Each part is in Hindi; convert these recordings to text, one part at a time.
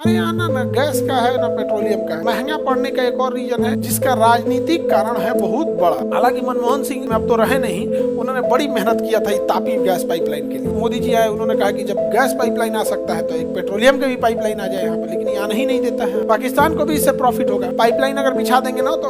हमारे यहाँ ना गैस का है ना पेट्रोलियम का है। महंगा पड़ने का एक और रीजन है जिसका राजनीतिक कारण है बहुत बड़ा। हालांकि मनमोहन सिंह में अब तो रहे नहीं, उन्होंने बड़ी मेहनत किया था तापी गैस पाइपलाइन के लिए। मोदी जी आए, उन्होंने कहा कि जब गैस पाइपलाइन आ सकता है तो एक पेट्रोलियम का भी पाइपलाइन आ जाए यहाँ पर, लेकिन ये आने ही नहीं देता है। पाकिस्तान को भी इससे प्रॉफिट होगा। पाइपलाइन अगर बिछा देंगे ना तो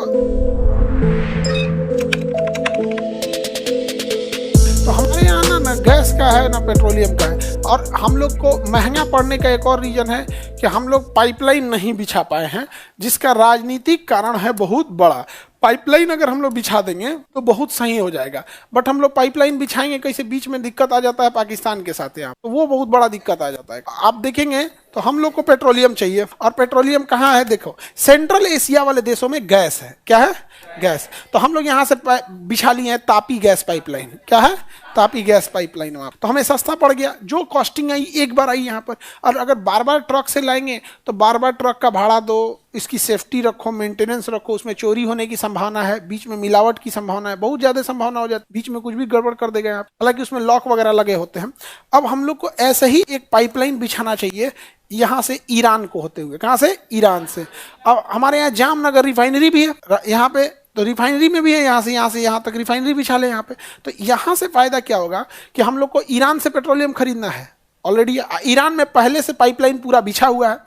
हमारे यहाँ ना गैस का है ना पेट्रोलियम का है। और हम लोग को महंगा पड़ने का एक और रीजन है कि हम लोग पाइपलाइन नहीं बिछा पाए हैं, जिसका राजनीतिक कारण है बहुत बड़ा। पाइपलाइन अगर हम लोग बिछा देंगे तो बहुत सही हो जाएगा, बट हम लोग पाइपलाइन बिछाएंगे कैसे, बीच में दिक्कत आ जाता है पाकिस्तान के साथ यहाँ, तो वो बहुत बड़ा दिक्कत आ जाता है। आप देखेंगे तो हम लोग को पेट्रोलियम चाहिए, और पेट्रोलियम कहाँ है? देखो, सेंट्रल एशिया वाले देशों में गैस है। क्या है? गैस। तो हम लोग यहाँ से बिछा लिए हैं तापी गैस पाइपलाइन। क्या है? Tapi gas pipeline. वहाँ तो हमें सस्ता पड़ गया। जो कॉस्टिंग आई एक बार आई यहाँ पर, और अगर बार बार ट्रक से लाएंगे तो बार बार ट्रक का भाड़ा दो, इसकी सेफ्टी रखो, मेंटेनेंस रखो, उसमें चोरी होने की संभावना है, बीच में मिलावट की संभावना है, बहुत ज्यादा संभावना हो जाती है, बीच में कुछ भी गड़बड़ कर देगा आप। हालांकि उसमें लॉक वगैरह लगे होते हैं। अब हम लोग को ऐसे ही एक पाइपलाइन बिछाना चाहिए यहाँ से ईरान को होते हुए। कहाँ से? ईरान से। अब हमारे यहाँ जामनगर रिफाइनरी भी है यहाँ पे, तो रिफाइनरी में भी है, यहाँ से यहाँ तक रिफाइनरी बिछा ले यहाँ पे। तो यहाँ से फायदा क्या होगा कि हम लोग को ईरान से पेट्रोलियम खरीदना है। ऑलरेडी ईरान में पहले से पाइपलाइन पूरा बिछा हुआ है।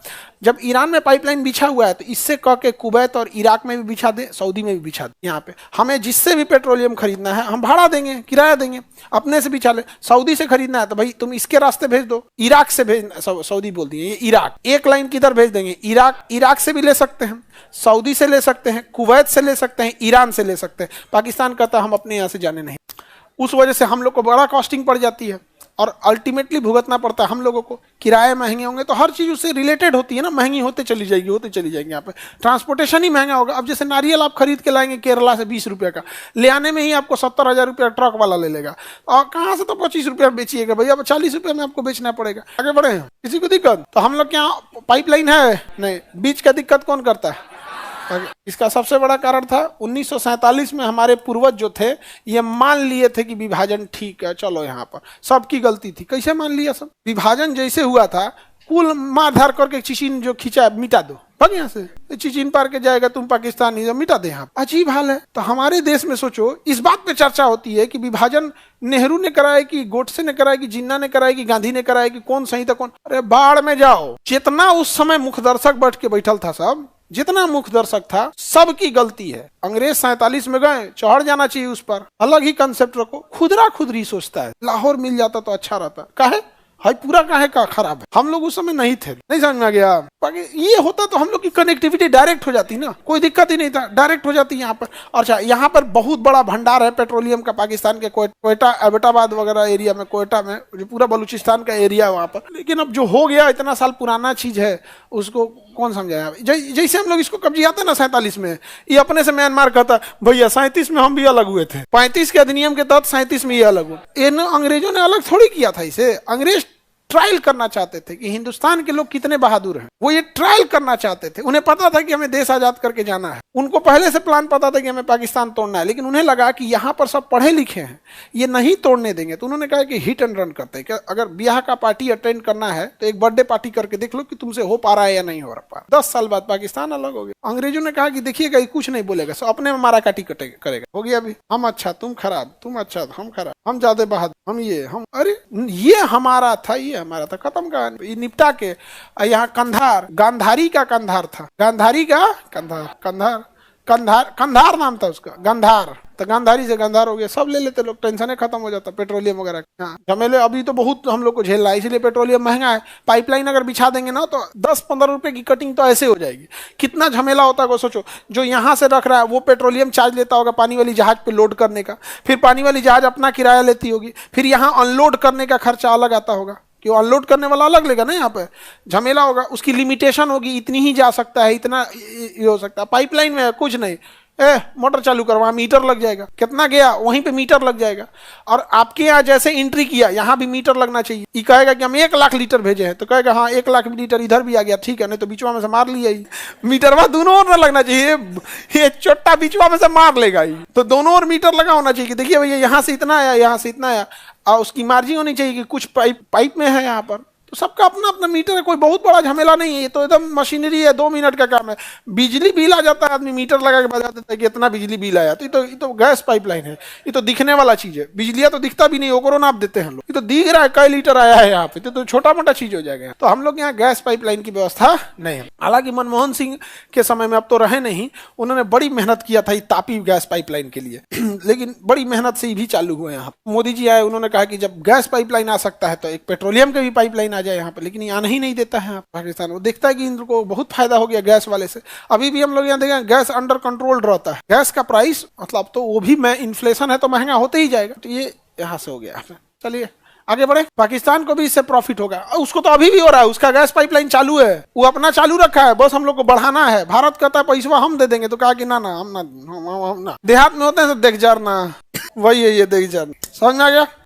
जब ईरान में पाइपलाइन बिछा हुआ है तो इससे कह के कुवैत और इराक में भी बिछा दे, सऊदी में भी बिछा दे। यहाँ पे हमें जिससे भी पेट्रोलियम खरीदना है हम भाड़ा देंगे, किराया देंगे, अपने से बिछा ले। सऊदी से खरीदना है तो भाई तुम इसके रास्ते भेज दो, इराक से भेज, सऊदी बोल दिए, ये इराक, एक लाइन किधर भेज देंगे, इराक से भी ले सकते हैं, सऊदी से ले सकते हैं, कुवैत से ले सकते हैं, ईरान से ले सकते हैं। पाकिस्तान कहता है हम अपने यहाँ से जाने नहीं। उस वजह से हम लोग को बड़ा कॉस्टिंग पड़ जाती है, और अल्टीमेटली भुगतना पड़ता है हम लोगों को। किराए महंगे होंगे तो हर चीज़ उससे रिलेटेड होती है ना, महंगी होते चली जाएगी यहाँ पे। ट्रांसपोर्टेशन ही महंगा होगा। अब जैसे नारियल आप खरीद के लाएंगे केरला से 20 रुपये का, ले आने में ही आपको 70,000 रुपया ट्रक वाला ले लेगा, और कहाँ से तो 25 रुपया बेचिएगा भैया, 40 रुपये में आपको बेचना पड़ेगा। आगे बढ़े हैं, किसी को दिक्कत? तो हम लोग के यहाँ पाइपलाइन है नहीं, बीच का दिक्कत कौन करता है? इसका सबसे बड़ा कारण था 1947 में हमारे पूर्वज जो थे ये मान लिए थे कि विभाजन ठीक है, चलो यहाँ पर सबकी गलती थी। कैसे मान लिया? सब विभाजन जैसे हुआ था, कुल मार धार करके चिचिन जो खींचा मिटा दो, भाग यहाँ से, चिचिन पार के जाएगा, तुम पाकिस्तानी, मिटा दे। यहाँ अजीब हाल है। तो हमारे देश में सोचो, इस बात पे चर्चा होती है कि विभाजन नेहरू ने कराया कि गोडसे ने कराया कि जिन्ना ने कराया कि गांधी ने कराया कि कौन सही था कौन? अरे बाढ़ में जाओ। जितना उस समय मुख्य दर्शक बैठ के बैठल था, सब जितना मुख्य दर्शक था सबकी गलती है। अंग्रेज 47 में गए, चढ़ जाना चाहिए उस पर, अलग ही कंसेप्ट रखो। खुदरा खुदरी सोचता है, लाहौर मिल जाता तो अच्छा रहता। काहे हाई पूरा काहे का खराब है? हम लोग उस समय नहीं थे, नहीं समझ में आ गया। ये होता तो हम लोग की कनेक्टिविटी डायरेक्ट हो जाती ना, कोई दिक्कत ही नहीं था, डायरेक्ट हो जाती यहाँ पर। अच्छा, यहाँ पर बहुत बड़ा भंडार है पेट्रोलियम का, पाकिस्तान के कोयटा, एबटाबाद वगैरह एरिया में, कोयटा में, जो पूरा बलूचिस्तान का एरिया है वहाँ पर। लेकिन अब जो हो गया, इतना साल पुराना चीज है, उसको कौन समझाया? जैसे हम लोग इसको कब्जियाते ना 47 में, ये अपने से म्यांमार कहता भैया 37 में हम भी अलग हुए थे, 35 के अधिनियम के तहत 37 में ये अलग हुए। इन अंग्रेजों ने अलग थोड़ी किया था इसे। अंग्रेज ट्रायल करना चाहते थे कि हिंदुस्तान के लोग कितने बहादुर हैं, वो ये ट्रायल करना चाहते थे। उन्हें पता था कि हमें देश आजाद करके जाना है, उनको पहले से प्लान पता था कि हमें पाकिस्तान तोड़ना है, लेकिन उन्हें लगा कि यहाँ पर सब पढ़े लिखे हैं, ये नहीं तोड़ने देंगे। तो उन्होंने कहा कि हिट एंड रन करते हैं, कि अगर ब्याह का पार्टी अटेंड करना है तो एक बर्थडे पार्टी करके देख लो कि तुमसे हो पा रहा है या नहीं हो रहा। 10 साल बाद पाकिस्तान अलग हो गया। अंग्रेजों ने कहा कि देखिएगा ये कुछ नहीं बोलेगा, सब अपने में मारा काटी करेगा। हो गया अभी, हम अच्छा तुम खराब, तुम अच्छा हम खराब, हम ज्यादा बहादुर, हम ये, हम अरे ये हमारा था, ये हमारा था, खत्म का निपटा के। यहाँ कंधार, गांधारी का कंधार था, गांधारी का कंधार नाम था उसका, गंधार। तो गांधारी से गंधार हो गया, सब ले लेते लोग, टेंशन खत्म हो जाता पेट्रोलियम वगैरह। हाँ, झमेले अभी तो बहुत हम लोग को झेलना है, इसलिए पेट्रोलियम महंगा है। पाइपलाइन अगर बिछा देंगे ना तो 10-15 रुपए की कटिंग तो ऐसे हो जाएगी। कितना झमेला होता है सोचो। जो यहाँ से रख रहा है वो पेट्रोलियम चार्ज लेता होगा पानी वाली जहाज पे लोड करने का, फिर पानी वाली जहाज अपना किराया लेती होगी, फिर यहाँ अनलोड करने का खर्चा अलग आता होगा, कि अनलोड करने वाला अलग लेगा ना। यहाँ पे झमेला होगा, उसकी लिमिटेशन होगी, इतनी ही जा सकता है, इतना ये हो सकता है। पाइपलाइन में कुछ नहीं, मोटर चालू कर, वहाँ मीटर लग जाएगा, कितना गया वहीं पे मीटर लग जाएगा। और आपके यहाँ जैसे एंट्री किया यहाँ भी मीटर लगना चाहिए। ये कहेगा कि हम 1 लाख लीटर भेजे हैं, तो कहेगा हाँ 1 लाख लीटर इधर भी आ गया, ठीक है, नहीं तो बीचवा में से मार लिया ही। मीटरवा दोनों ओर लगना चाहिए, ये चोटा बीचवा में से मार लेगा ही, तो दोनों ओर मीटर लगा होना चाहिए। देखिए भैया यहाँ से इतना आया, यहाँ से इतना आया, और उसकी मार्जिन होनी चाहिए कि कुछ पाइप में है यहाँ पर, तो सबका अपना अपना मीटर है, कोई बहुत बड़ा झमेला नहीं है, ये तो एकदम मशीनरी है, 2 मिनट का काम है। बिजली बिल आ जाता है, आदमी मीटर लगा के बता देता है कि इतना बिजली बिल आया, तो ये तो गैस पाइपलाइन है, ये तो दिखने वाला चीज है। बिजलिया तो दिखता भी नहीं, ओकरो नाप देते हैं लोग, ये तो दिख रहा है कई लीटर आया है यहाँ पे, तो छोटा मोटा चीज हो जाएगा। तो हम लोग यहाँ गैस पाइपलाइन की व्यवस्था नहीं है। हालांकि मनमोहन सिंह के समय में, अब तो रहे नहीं, उन्होंने बड़ी मेहनत किया था तापी गैस पाइपलाइन के लिए लेकिन बड़ी मेहनत से ही भी चालू हुए यहाँ। मोदी जी आए, उन्होंने कहा कि जब गैस पाइपलाइन आ सकता है तो एक पेट्रोलियम के भी पाइपलाइन आ जाए यहाँ पे, लेकिन ये आने ही नहीं देता है पाकिस्तान। वो देखता है कि इनको बहुत फायदा हो गया गैस वाले से। अभी भी हम लोग यहाँ देखें गैस अंडर कंट्रोल रहता है, गैस का प्राइस मतलब तो वो भी मैं इन्फ्लेशन है तो महंगा होते ही जाएगा। तो ये यहाँ से हो गया। चलिए आगे बढ़े। पाकिस्तान को भी इससे प्रॉफिट होगा, उसको तो अभी भी हो रहा है, उसका गैस पाइपलाइन चालू है, वो अपना चालू रखा है, बस हम लोग को बढ़ाना है। भारत कहता है पैसा हम दे देंगे, तो कहा कि ना ना हम ना देहात में होते हैं तो देख जार ना वही है ये देख जार। समझ में आ गया।